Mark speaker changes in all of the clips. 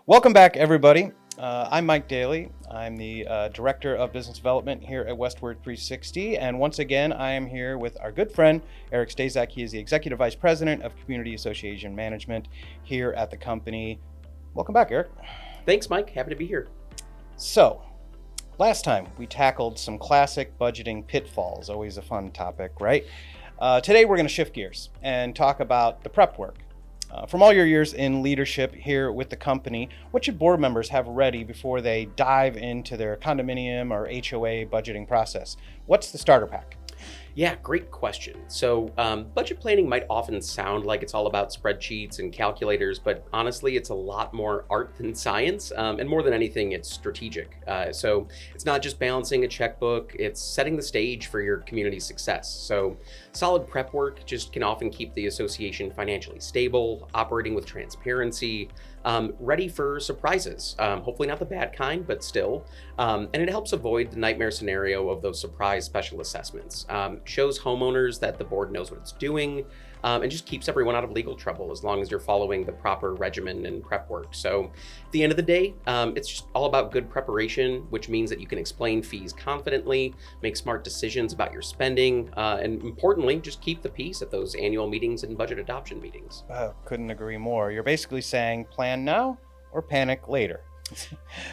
Speaker 1: Welcome back, everybody. I'm Mike Daly. I'm the Director of Business Development here at Westward 360. And once again, I am here with our good friend, Eric Stazak. He is the Executive Vice President of Community Association Management here at the company. Welcome back, Eric.
Speaker 2: Thanks, Mike. Happy to be here.
Speaker 1: So, last time we tackled some classic budgeting pitfalls, always a fun topic, right? Today we're going to shift gears and talk about the prep work. From all your years in leadership here with the company, what should board members have ready before they dive into their condominium or HOA budgeting process? What's the starter pack?
Speaker 2: Yeah, great question. So budget planning might often sound like it's all about spreadsheets and calculators, but honestly, it's a lot more art than science. And more than anything, it's strategic. So it's not just balancing a checkbook, it's setting the stage for your community's success. So solid prep work just can often keep the association financially stable, operating with transparency, ready for surprises. Hopefully not the bad kind, but still. And it helps avoid the nightmare scenario of those surprise special assessments. Shows homeowners that the board knows what it's doing, and just keeps everyone out of legal trouble as long as you're following the proper regimen and prep work. So at the end of the day, it's just all about good preparation, which means that you can explain fees confidently, make smart decisions about your spending, and importantly, just keep the peace at those annual meetings and budget adoption meetings.
Speaker 1: Couldn't agree more. You're basically saying plan now or panic later.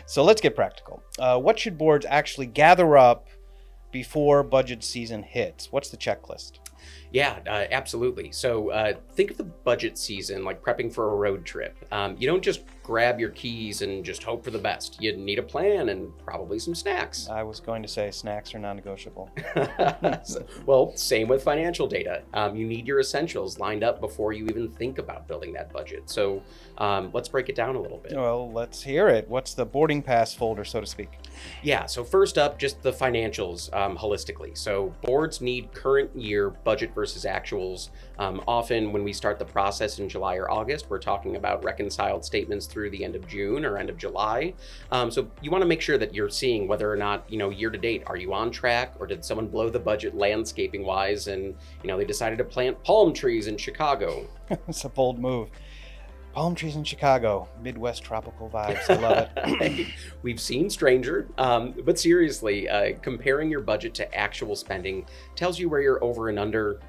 Speaker 1: So let's get practical. What should boards actually gather up before budget season hits? What's the checklist?
Speaker 2: Yeah, absolutely. So think of the budget season like prepping for a road trip. You don't just grab your keys and just hope for the best. You need a plan and probably some snacks.
Speaker 1: I was going to say snacks are non-negotiable.
Speaker 2: Well, same with financial data. You need your essentials lined up before you even think about building that budget. So let's break it down a little bit.
Speaker 1: Well, let's hear it. What's the boarding pass folder, so to speak?
Speaker 2: Yeah, so first up, just the financials holistically. So boards need current year budget versus actuals. Often when we start the process in July or August, we're talking about reconciled statements through the end of June or end of July. So you want to make sure that you're seeing whether or not, year to date, are you on track, or did someone blow the budget landscaping wise and, they decided to plant palm trees in Chicago?
Speaker 1: It's a bold move. Palm trees in Chicago, Midwest tropical vibes. I love it.
Speaker 2: We've seen stranger, but seriously, comparing your budget to actual spending tells you where you're over and under.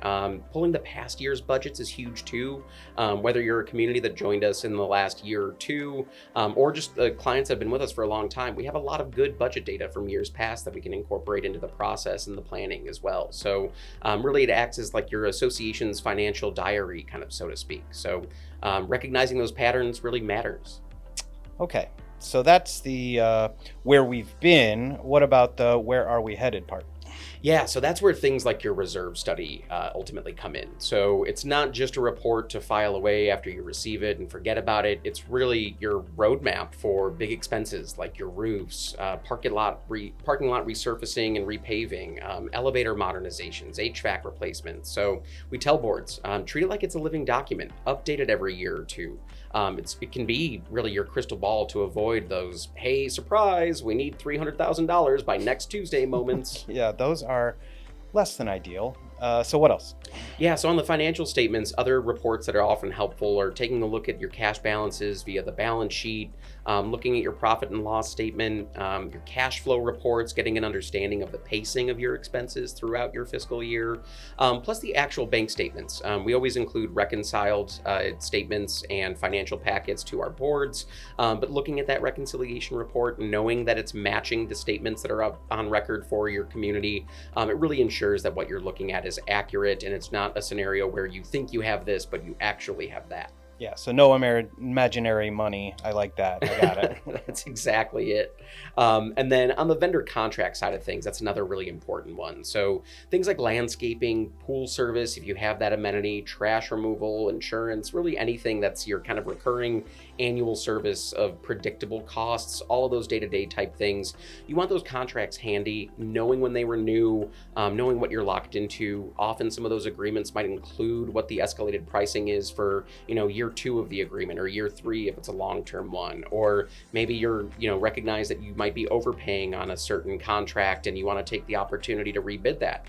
Speaker 2: Pulling the past year's budgets is huge too. Whether you're a community that joined us in the last year or two, or just the clients that have been with us for a long time, we have a lot of good budget data from years past that we can incorporate into the process and the planning as well. So really it acts as like your association's financial diary, kind of, so to speak. So recognizing those patterns really matters.
Speaker 1: Okay, so that's the where we've been. What about the where are we headed part?
Speaker 2: Yeah, so that's where things like your reserve study ultimately come in. So it's not just a report to file away after you receive it and forget about it. It's really your roadmap for big expenses like your roofs, parking lot resurfacing and repaving, elevator modernizations, HVAC replacements. So we tell boards, treat it like it's a living document, update it every year or two. It can be really your crystal ball to avoid those, hey, surprise, we need $300,000 by next Tuesday moments.
Speaker 1: Yeah, those are less than ideal. So what else?
Speaker 2: Yeah, so on the financial statements, other reports that are often helpful are taking a look at your cash balances via the balance sheet, looking at your profit and loss statement, your cash flow reports, getting an understanding of the pacing of your expenses throughout your fiscal year, plus the actual bank statements. We always include reconciled statements and financial packets to our boards, but looking at that reconciliation report, knowing that it's matching the statements that are up on record for your community, it really ensures that what you're looking at is accurate and it's not a scenario where you think you have this, but you actually have that.
Speaker 1: Yeah, so no imaginary money. I like that. I got it.
Speaker 2: That's exactly it. And then on the vendor contract side of things, that's another really important one. So things like landscaping, pool service, if you have that amenity, trash removal, insurance, really anything that's your kind of recurring annual service of predictable costs, all of those day-to-day type things. You want those contracts handy, knowing when they renew, knowing what you're locked into. Often some of those agreements might include what the escalated pricing is for, year 2 of the agreement, or year 3 if it's a long-term one, or maybe you're, recognize that you might be overpaying on a certain contract and you want to take the opportunity to rebid that.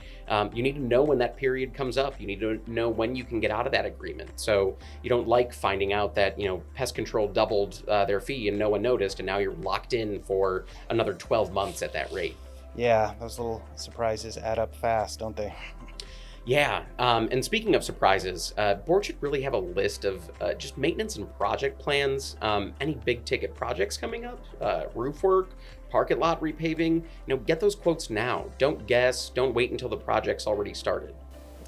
Speaker 2: You need to know when that period comes up. You need to know when you can get out of that agreement. So you don't like finding out that, pest control doubled their fee and no one noticed, and now you're locked in for another 12 months at that rate.
Speaker 1: Yeah, those little surprises add up fast, don't they?
Speaker 2: Yeah, and speaking of surprises, board should really have a list of just maintenance and project plans, any big ticket projects coming up, roof work, parking lot repaving. Get those quotes now. Don't guess, don't wait until the project's already started.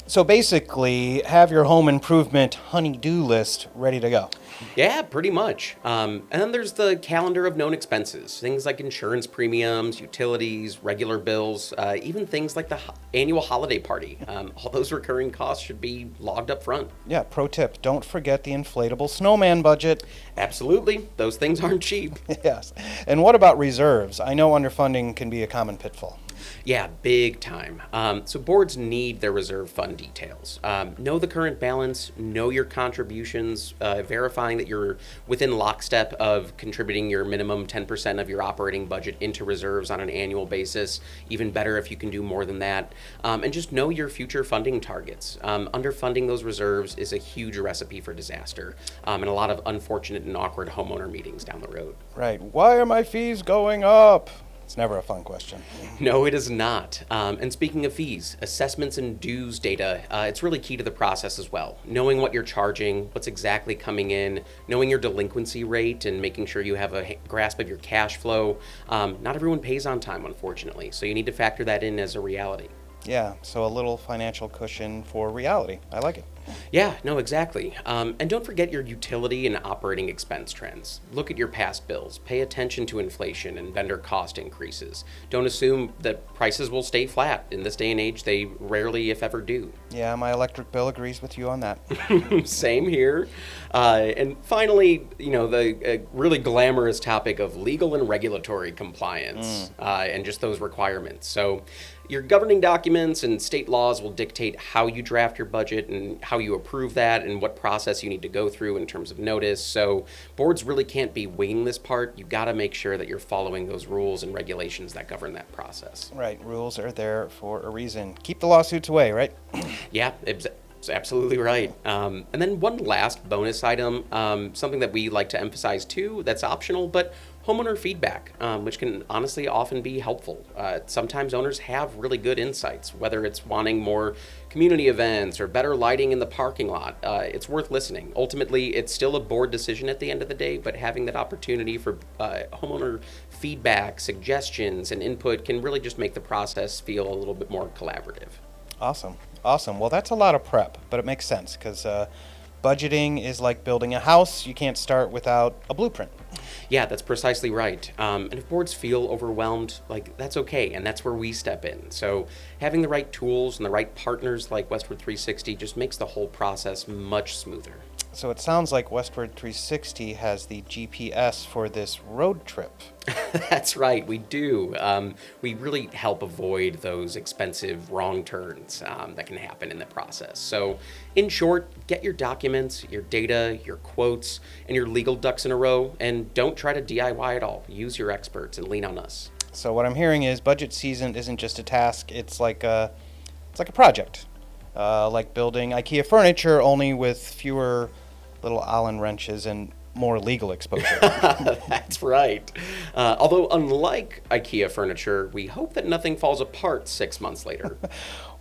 Speaker 1: So basically, have your home improvement honey-do list ready to go.
Speaker 2: Yeah, pretty much. And then there's the calendar of known expenses, things like insurance premiums, utilities, regular bills, even things like the annual holiday party. All those recurring costs should be logged up front.
Speaker 1: Yeah, pro tip, don't forget the inflatable snowman budget.
Speaker 2: Absolutely. Those things aren't cheap.
Speaker 1: Yes. And what about reserves? I know underfunding can be a common pitfall.
Speaker 2: Yeah, big time. So boards need their reserve fund details. Know the current balance, know your contributions, verifying that you're within lockstep of contributing your minimum 10% of your operating budget into reserves on an annual basis. Even better if you can do more than that. And just know your future funding targets. Underfunding those reserves is a huge recipe for disaster, and a lot of unfortunate and awkward homeowner meetings down the road.
Speaker 1: Right. Why are my fees going up? It's never a fun question.
Speaker 2: No, it is not. And speaking of fees, assessments and dues data, it's really key to the process as well. Knowing what you're charging, what's exactly coming in, knowing your delinquency rate, and making sure you have a grasp of your cash flow. Not everyone pays on time, unfortunately, so you need to factor that in as a reality.
Speaker 1: Yeah, so a little financial cushion for reality. I like it.
Speaker 2: Yeah, no, exactly. And don't forget your utility and operating expense trends. Look at your past bills. Pay attention to inflation and vendor cost increases. Don't assume that prices will stay flat. In this day and age, they rarely, if ever, do.
Speaker 1: Yeah, my electric bill agrees with you on that.
Speaker 2: Same here. And finally, the really glamorous topic of legal and regulatory compliance and just those requirements. So your governing documents and state laws will dictate how you draft your budget and how you approve that and what process you need to go through in terms of notice. So boards really can't be winging this part. You got to make sure that you're following those rules and regulations that govern that process.
Speaker 1: Right. Rules are there for a reason. Keep the lawsuits away, right?
Speaker 2: Yeah, it's absolutely right. And then one last bonus item, something that we like to emphasize too, that's optional, but homeowner feedback, which can honestly often be helpful. Sometimes owners have really good insights, whether it's wanting more community events or better lighting in the parking lot. It's worth listening. Ultimately, it's still a board decision at the end of the day, but having that opportunity for homeowner feedback, suggestions, and input can really just make the process feel a little bit more collaborative.
Speaker 1: Awesome. Well, that's a lot of prep, but it makes sense because budgeting is like building a house. You can't start without a blueprint.
Speaker 2: Yeah, that's precisely right. And if boards feel overwhelmed, that's okay, and that's where we step in. So having the right tools and the right partners like Westwood 360 just makes the whole process much smoother.
Speaker 1: So it sounds like Westwood 360 has the GPS for this road trip.
Speaker 2: That's right, we do. We really help avoid those expensive wrong turns that can happen in the process. So in short, get your documents, your data, your quotes, and your legal ducks in a row, and don't try to DIY it all. Use your experts and lean on us.
Speaker 1: So what I'm hearing is budget season isn't just a task, it's like a project. Like building IKEA furniture, only with fewer little Allen wrenches and more legal exposure.
Speaker 2: That's right. Although unlike IKEA furniture, we hope that nothing falls apart 6 months later.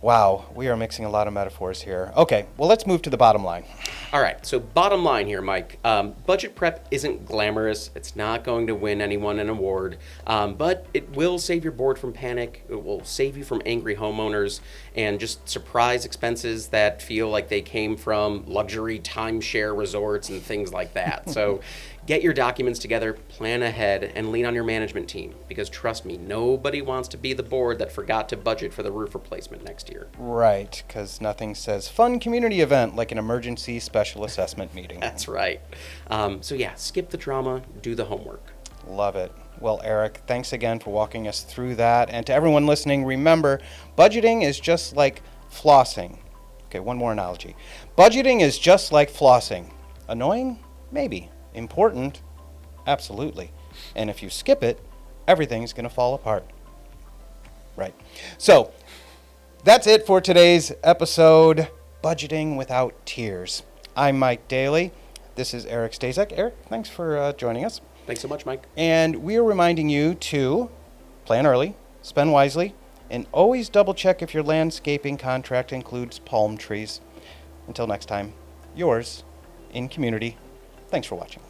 Speaker 1: Wow, we are mixing a lot of metaphors here. Okay, well, let's move to the bottom line.
Speaker 2: All right, so bottom line here, Mike. Budget prep isn't glamorous. It's not going to win anyone an award, but it will save your board from panic. It will save you from angry homeowners and just surprise expenses that feel like they came from luxury timeshare resorts and things like that. So get your documents together, plan ahead, and lean on your management team. Because trust me, nobody wants to be the board that forgot to budget for the roof replacement next year.
Speaker 1: Right, because nothing says fun community event like an emergency special assessment meeting.
Speaker 2: That's right. So yeah, skip the drama, do the homework.
Speaker 1: Love it. Well, Eric, thanks again for walking us through that. And to everyone listening, remember, budgeting is just like flossing. Okay, one more analogy. Budgeting is just like flossing. Annoying? Maybe. Important? Absolutely. And if you skip it, everything's going to fall apart. Right. So, that's it for today's episode, Budgeting Without Tears. I'm Mike Daly. This is Eric Stazek. Eric, thanks for joining us.
Speaker 2: Thanks so much, Mike.
Speaker 1: And we are reminding you to plan early, spend wisely, and always double check if your landscaping contract includes palm trees. Until next time, yours in community. Thanks for watching.